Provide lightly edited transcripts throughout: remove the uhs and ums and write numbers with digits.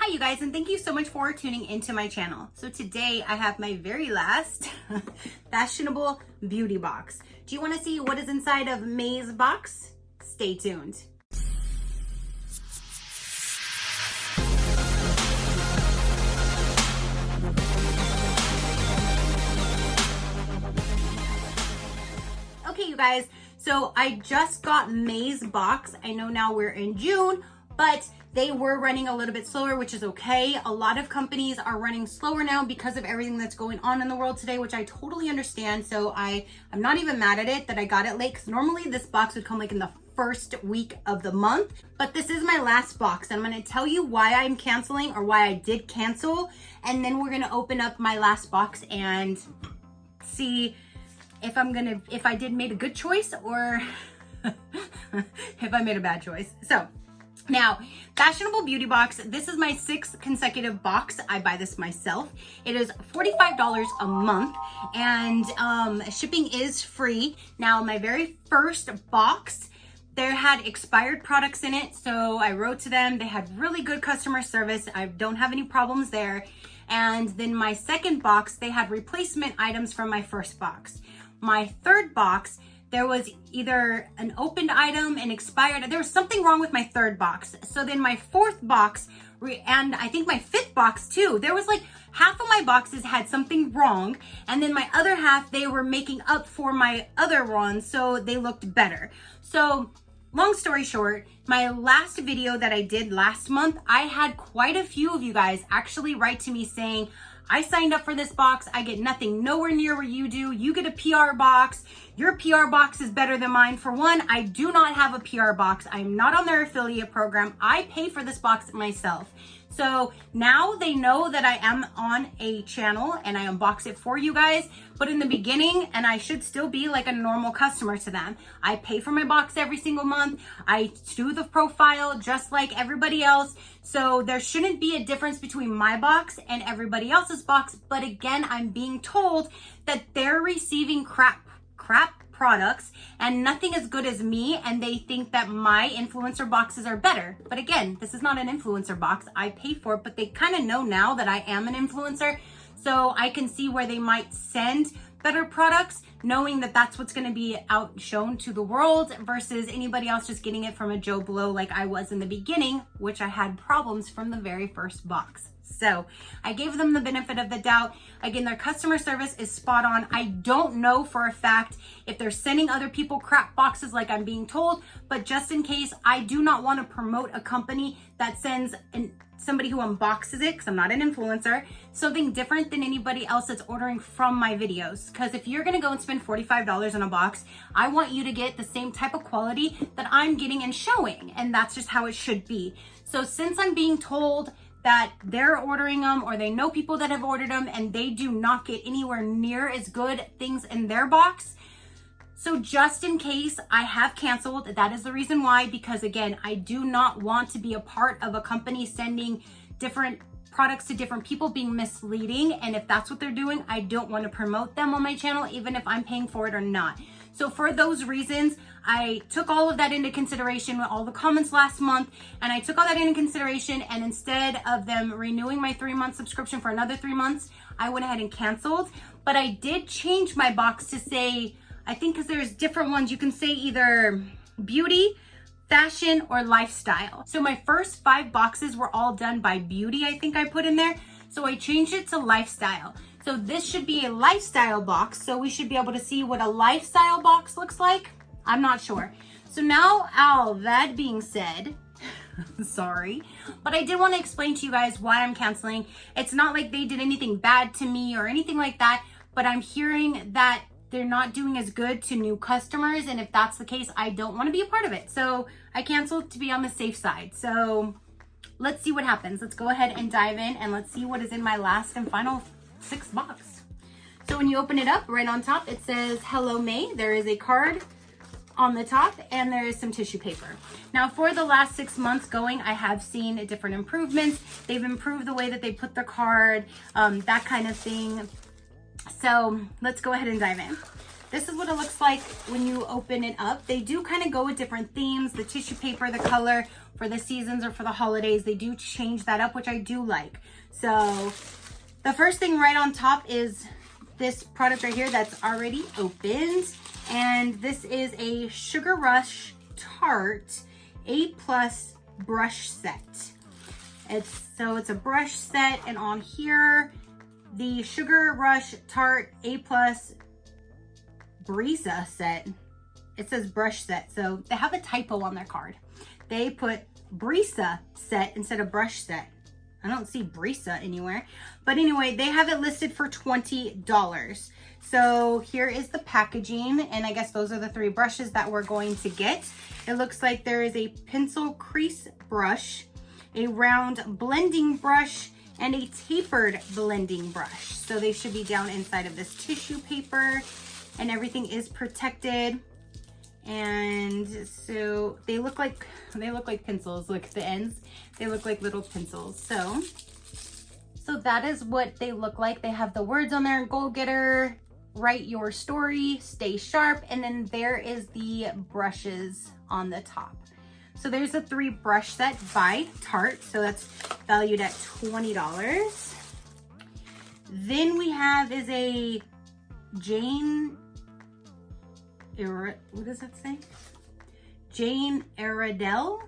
Hi you guys, and thank you so much for tuning into my channel. So today I have my very last Fashionable beauty box. Do you want to see what is inside of May's box? Stay tuned. Okay you guys, so I just got May's box. I know now we're in June, but they were running a little bit slower, which is okay. A lot of companies are running slower now because of everything that's going on in the world today, which I totally understand. So I'm not even mad at it that I got it late, because normally this box would come like in the first week of the month, but this is my last box. And I'm gonna tell you why I'm canceling, or why I did cancel. And then we're gonna open up my last box and see if I did made a good choice or if I made a bad choice. So now, Fashionable Beauty Box, this is my 6th consecutive box. I buy this myself. It is $45 a month, and shipping is free. Now, my very first box, there had expired products in it, so I wrote to them. They had really good customer service. I don't have any problems there. And then my second box, they had replacement items from my first box. My third box, there was either an opened item, an expired, there was something wrong with my third box. So then my fourth box, and I think my fifth box too, there was like half of my boxes had something wrong. And then my other half, they were making up for my other ones, so they looked better. So long story short, my last video that I did last month, I had quite a few of you guys actually write to me saying, I signed up for this box. I get nothing nowhere near where you do. You get a PR box. Your PR box is better than mine. For one, I do not have a PR box. I'm not on their affiliate program. I pay for this box myself. So now they know that I am on a channel and I unbox it for you guys. But in the beginning, and I should still be like a normal customer to them, I pay for my box every single month. I do the profile just like everybody else. So there shouldn't be a difference between my box and everybody else's box. But again, I'm being told that they're receiving crap products and nothing as good as me, and they think that my influencer boxes are better. But again, this is not an influencer box. I pay for it, but they kind of know now that I am an influencer, so I can see where they might send better products, knowing that that's what's going to be out shown to the world versus anybody else just getting it from a Joe Blow like I was in the beginning, which I had problems from the very first box. So I gave them the benefit of the doubt. Again, their customer service is spot on. I don't know for a fact if they're sending other people crap boxes like I'm being told, but just in case, I do not want to promote a company that sends somebody who unboxes it, because I'm not an influencer, something different than anybody else that's ordering from my videos. Because if you're going to go and spend $45 on a box, I want you to get the same type of quality that I'm getting and showing. And that's just how it should be. So since I'm being told that they're ordering them, or they know people that have ordered them, and they do not get anywhere near as good things in their box. So just in case, I have canceled. That is the reason why, because again, I do not want to be a part of a company sending different products to different people, being misleading. And if that's what they're doing, I don't want to promote them on my channel, even if I'm paying for it or not. So for those reasons, I took all of that into consideration with all the comments last month, and I took all that into consideration, and instead of them renewing my 3-month subscription for another 3 months, I went ahead and canceled. But I did change my box to say, I think because there's different ones, you can say either beauty, fashion, or lifestyle. So my first 5 boxes were all done by beauty, I think I put in there. So I changed it to lifestyle. So this should be a lifestyle box. So we should be able to see what a lifestyle box looks like. I'm not sure. So now, all that being said, sorry, but I did want to explain to you guys why I'm canceling. It's not like they did anything bad to me or anything like that, but I'm hearing that they're not doing as good to new customers. And if that's the case, I don't want to be a part of it. So I canceled to be on the safe side. So let's see what happens. Let's go ahead and dive in, and let's see what is in my last and final 6 box. So when you open it up, right on top, it says, "Hello May." There is a card on the top, and there is some tissue paper. Now for the last 6 months going, I have seen different improvements. They've improved the way that they put the card, that kind of thing. So let's go ahead and dive in. this is what it looks like when you open it up. They do kind of go with different themes, the tissue paper, the color for the seasons or for the holidays. They do change that up, which I do like. So the first thing right on top is this product right here that's already opened. And this is a Sugar Rush Tarte A+ brush set. It's a brush set, and on here, the Sugar Rush Tarte A+ Brisa set. It says brush set, so they have a typo on their card. They put Brisa set instead of brush set. I don't see Brisa anywhere. But anyway, they have it listed for $20. So here is the packaging, and I guess those are the 3 brushes that we're going to get. It looks like there is a pencil crease brush, a round blending brush, and a tapered blending brush. So they should be down inside of this tissue paper, and everything is protected. And so they look like pencils. Look at the ends. They look like little pencils. So that is what they look like. They have the words on there: goal getter, write your story, stay sharp, and then there is the brushes on the top. So there's a 3 brush set by Tarte. So that's valued at $20. Then we have is a what does that say? Jane Iredale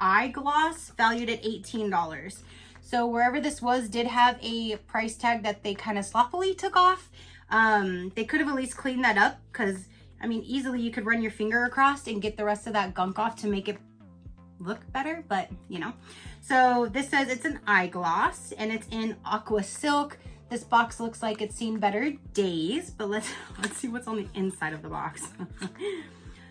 eye gloss, valued at $18. So wherever this was did have a price tag that they kind of sloppily took off. They could have at least cleaned that up, because I mean, easily you could run your finger across and get the rest of that gunk off to make it look better, but you know. So this says it's an eye gloss, and it's in aqua silk. This box looks like it's seen better days, but let's see what's on the inside of the box.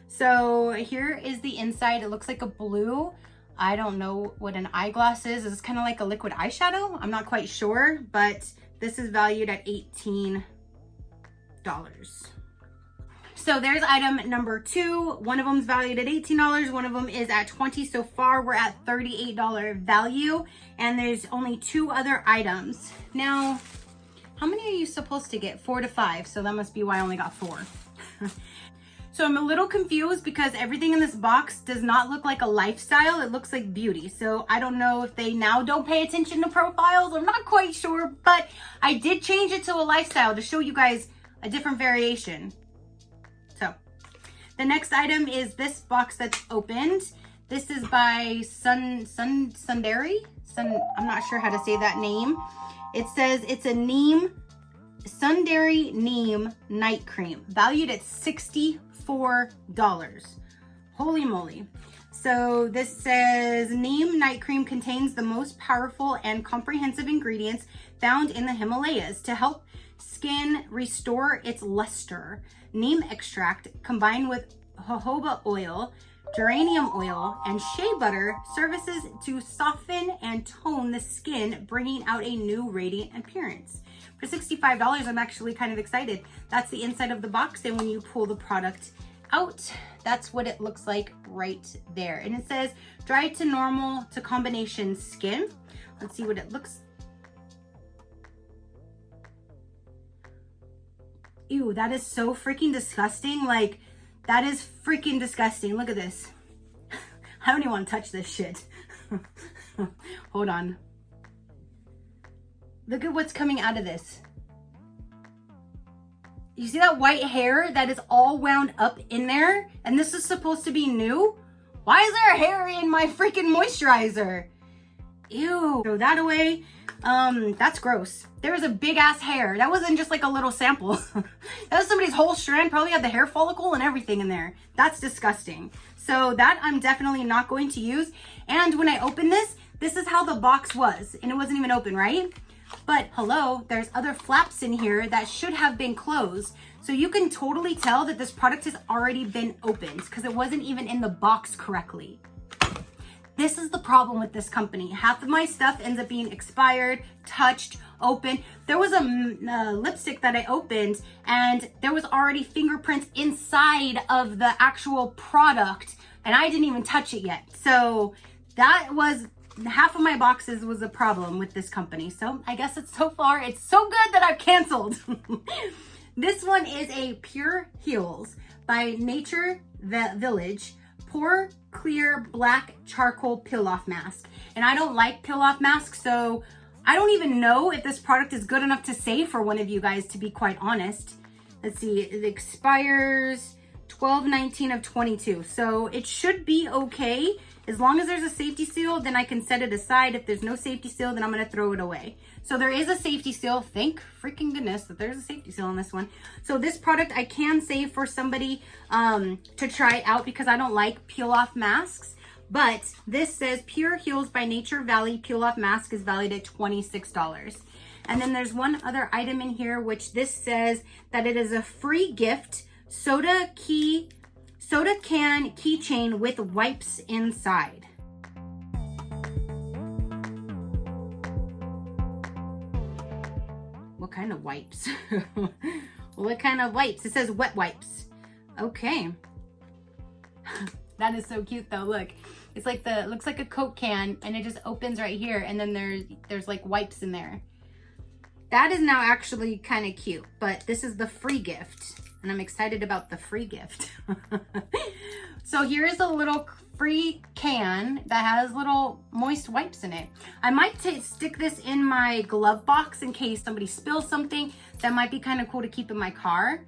So here is the inside. It looks like a blue. I don't know what an eyeglass is. It's kind of like a liquid eyeshadow. I'm not quite sure, but this is valued at $18. So there's item number 2. One of them is valued at $18. One of them is at $20. So far, we're at $38 value, and there's only 2 other items. Now, how many are you supposed to get? 4 to 5. So that must be why I only got 4. So I'm a little confused because everything in this box does not look like a lifestyle. It looks like beauty. So I don't know if they now don't pay attention to profiles. I'm not quite sure, but I did change it to a lifestyle to show you guys a different variation. So the next item is this box that's opened. This is by Sundari. I'm not sure how to say that name. It says it's a Sundari Neem night cream, valued at $64. Holy moly. So this says Neem night cream contains the most powerful and comprehensive ingredients found in the Himalayas to help skin restore its luster. Neem extract combined with jojoba oil, geranium oil, and shea butter services to soften and tone the skin, bringing out a new radiant appearance. For $65, I'm actually kind of excited. That's the inside of the box, and when you pull the product out, that's what it looks like right there. And it says dry to normal to combination skin. Let's see what it looks. Ew, that is so freaking disgusting. Like, that is freaking disgusting. Look at this. I don't even want to touch this shit. Hold on. Look at what's coming out of this. You see that white hair that is all wound up in there? And this is supposed to be new? Why is there hair in my freaking moisturizer? Ew. Throw that away. That's gross. There was a big ass hair. That wasn't just like a little sample. That was somebody's whole strand. Probably had the hair follicle and everything in there. That's disgusting. So that I'm definitely not going to use. And when I opened this, this is how the box was. And it wasn't even open, right? But hello, there's other flaps in here that should have been closed. So you can totally tell that this product has already been opened because it wasn't even in the box correctly. This is the problem with this company. Half of my stuff ends up being expired, touched, open. There was a lipstick that I opened and there was already fingerprints inside of the actual product and I didn't even touch it yet. So that was half of my boxes was a problem with this company. So I guess it's so far, it's so good that I've canceled. This one is a Pure Heals by Nature Village Pore Clear Black Charcoal Peel-Off Mask. And I don't like peel-off masks, so I don't even know if this product is good enough to save for one of you guys, to be quite honest. Let's see, it expires 12/19 of 22. So it should be okay. As long as there's a safety seal, then I can set it aside. If there's no safety seal, then I'm gonna throw it away. So there is a safety seal. Thank freaking goodness that there's a safety seal on this one. So this product I can save for somebody to try out because I don't like peel-off masks. But this says Pure Heals by Nature Valley Peel-Off Mask is valued at $26. And then there's one other item in here, which this says that it is a free gift soda can keychain with wipes inside. What kind of wipes? What kind of wipes? It says wet wipes. Okay. That is so cute though. Look, it's like looks like a Coke can, and it just opens right here, and then there's like wipes in there. That is now actually kind of cute, but this is the free gift, and I'm excited about the free gift. So here's a little free can that has little moist wipes in it. I might stick this in my glove box in case somebody spills something. That might be kind of cool to keep in my car.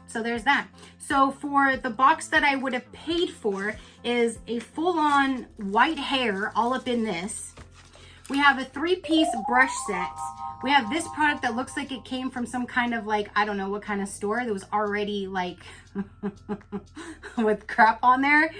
So there's that. So for the box that I would have paid for is a full-on white hair all up in this. We have a 3-piece brush set. We have this product that looks like it came from some kind of like, I don't know what kind of store that was already like with crap on there.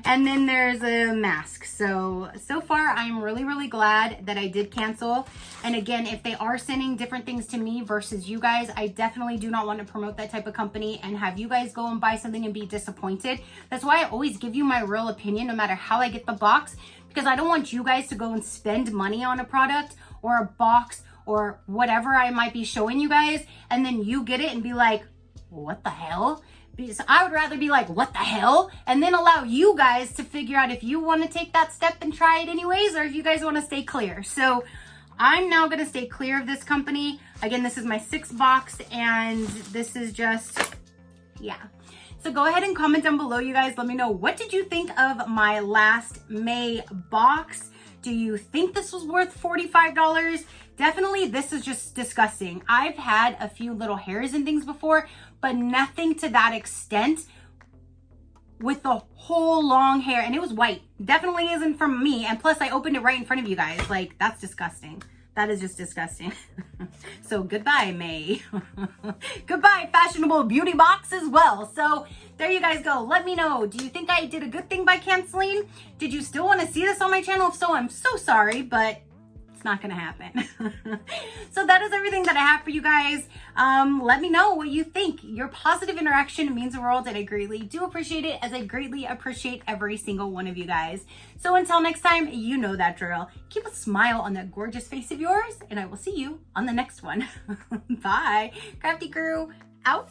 And then there's a mask. So far I'm really, really glad that I did cancel. And again, if they are sending different things to me versus you guys, I definitely do not want to promote that type of company and have you guys go and buy something and be disappointed. That's why I always give you my real opinion no matter how I get the box, because I don't want you guys to go and spend money on a product or a box or whatever I might be showing you guys, and then you get it and be like, what the hell? Because I would rather be like, what the hell? And then allow you guys to figure out if you want to take that step and try it anyways, or if you guys want to stay clear. So I'm now going to stay clear of this company. Again, this is my 6th box, and this is just, yeah. So go ahead and comment down below, you guys. Let me know, what did you think of my last May box? Do you think this was worth $45? Definitely, this is just disgusting. I've had a few little hairs and things before, but nothing to that extent with the whole long hair. And it was white. Definitely isn't from me. And plus, I opened it right in front of you guys. Like, that's disgusting. That is just disgusting. So goodbye, May. Goodbye, Fashionable Beauty Box as well. So there you guys go. Let me know. Do you think I did a good thing by canceling? Did you still want to see this on my channel? If so, I'm so sorry, but it's not gonna happen. So that is everything that I have for you guys. Let me know what you think. Your positive interaction means the world, and I greatly do appreciate it, as I greatly appreciate every single one of you guys. So until next time, you know that drill. Keep a smile on that gorgeous face of yours, and I will see you on the next one. Bye. Crafty crew, out.